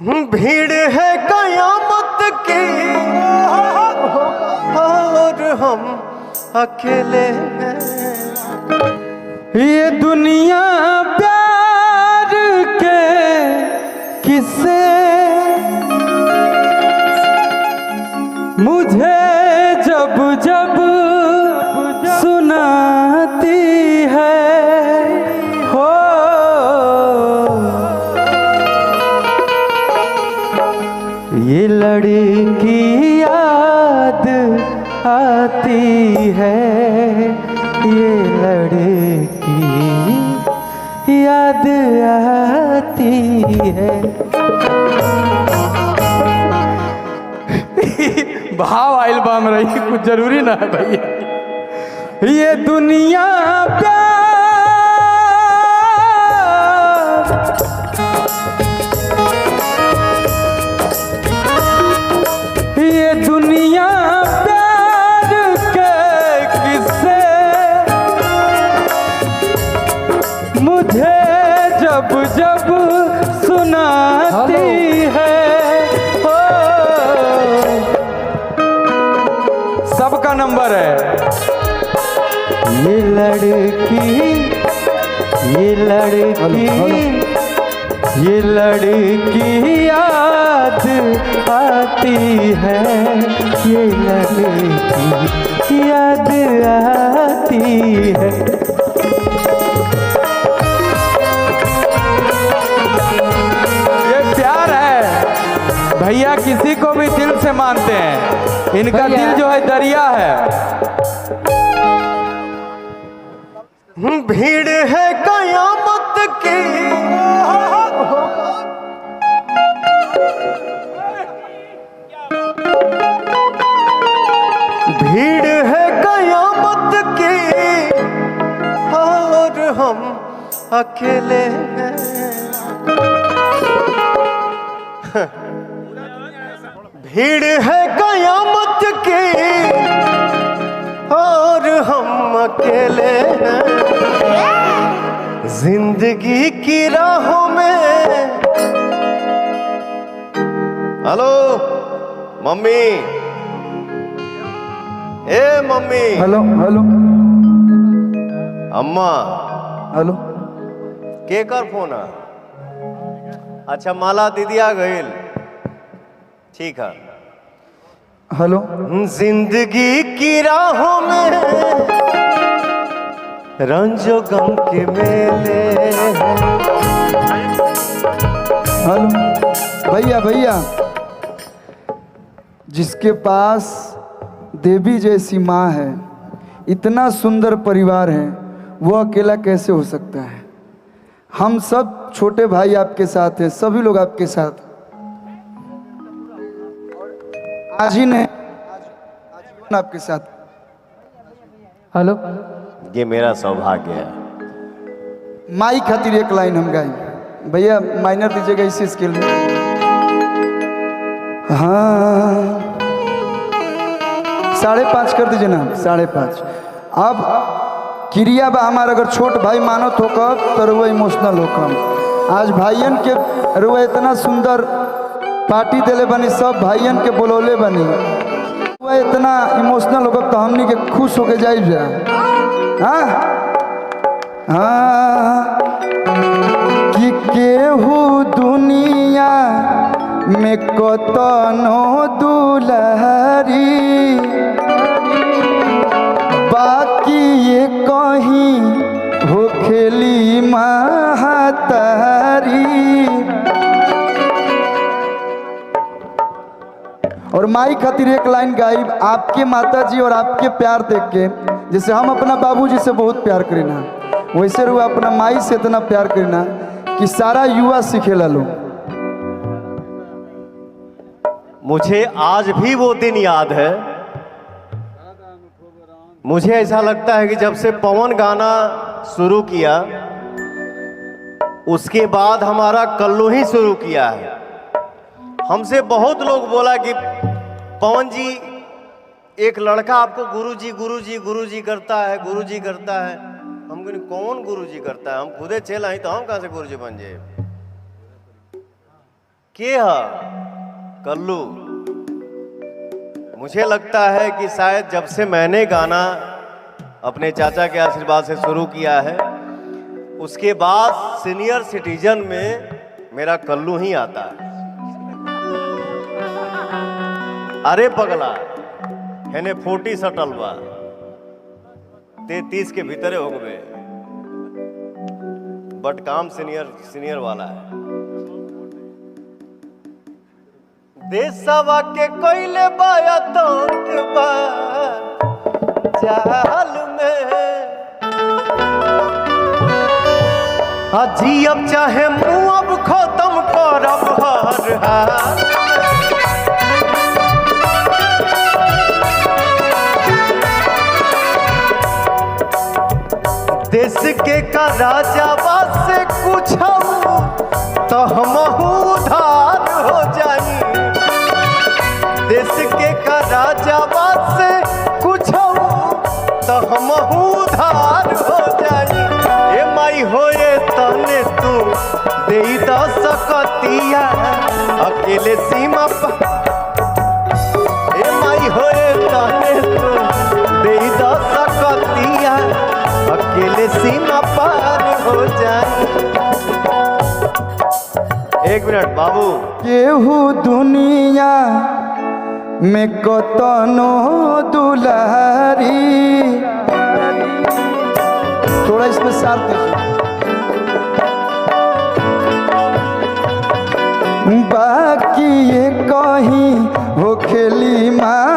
भीड़ है कयामत की और हम अकेले हैं। ये दुनिया प्यार के किस्से मुझे जब जब सुनाती है हो, ये लड़की याद आती है, ये लड़की याद आती है। भाव आइल बाम रही, कुछ जरूरी ना है भैया। ये दुनिया प्यार, ये दुनिया प्यार के किस्से मुझे जब जब सुनाती है हो। सबका नंबर है। ये लड़की, ये लड़की, ये लड़की याद आती है, ये लड़की याद आती है। ये प्यार है भैया, किसी को भी दिल से मानते हैं। इनका दिल जो है दरिया है। भीड़ है कयामत की भीड़ है कयामत की और हम अकेले हैं। भीड़ है कयामत की और हम अकेले हैं। जिंदगी की राहों में। हेलो मम्मी, ए मम्मी। हेलो हेलो अम्मा। हेलो के कर फोन है? अच्छा माला दीदी आ गई, ठीक है। हेलो। जिंदगी की राहों में रंजो गम के मेले हैं। हेलो भैया, भैया जिसके पास देवी जैसी माँ है, इतना सुंदर परिवार है, वो अकेला कैसे हो सकता है? हम सब छोटे भाई आपके साथ हैं, सभी लोग आपके साथ। आज ही ने आपके साथ। हेलो। ये मेरा सौभाग्य है। माई खातिर एक लाइन हम गाएं भैया, माइनर दीजिएगा इसी स्केल में। हाँ 5.5 कर दीजिए ना, 5.5। अब क्रिया बा हमारा, अगर छोट भाई मानो तो कब तो रुआ इमोशनल हो कम। आज भाइयन के रुआ इतना सुंदर पार्टी दिले बनी, सब भाइयन के बोलौले बनी, रुआ इतना इमोशनल होगा तो हमनी के खुश होके जाइब जा। हाँ हाँ कि केहू दुनिया में कतनो दुलहरी, बाकी ये कहीं हो खेली महतारी। और माई खातिर एक लाइन गाइब, आपके माता जी और आपके प्यार देख के, जैसे हम अपना बाबूजी से बहुत प्यार करीना, वैसे रुआ अपना माई से इतना प्यार करीना कि सारा युवा सीखेला लो। मुझे आज भी वो दिन याद है। मुझे ऐसा लगता है कि जब से पवन गाना शुरू किया उसके बाद हमारा कल्लू ही शुरू किया है। हमसे बहुत लोग बोला कि पवन जी एक लड़का आपको गुरुजी गुरुजी गुरुजी करता है, गुरुजी करता है। हम कहते कौन गुरुजी करता है, हम खुदे चल आई तो हम कहाँ से गुरुजी बन जाए। के हा कल्लू। मुझे लगता है कि शायद जब से मैंने गाना अपने चाचा के आशीर्वाद से शुरू किया है, उसके बाद सीनियर सिटीजन में मेरा कल्लू ही आता है। अरे पगला हेने 40 सटल बा, 33 के भीतरे हो गए, बट काम सीनियर वाला है। देशवा के कोयले बाया तंक बा जाल में, अजी अब चाहे मुँह अब खत्म करब हर हाल। देश के का राजा से कुछ तो हम उधार हो जाई। देश के का राजा से कुछ तो हम उधार हो जाई। ए माई होए तने तू दे द सकतिया अकेले सीमा पर। ए माई होए तने तू दे द सकतिया अकेले सीमा पार हो जाए। 1 मिनट बाबू। केहू दुनिया में कतनो दुलारी, थोड़ा इसमें साथ बाकी ये कहीं हो खेली माँ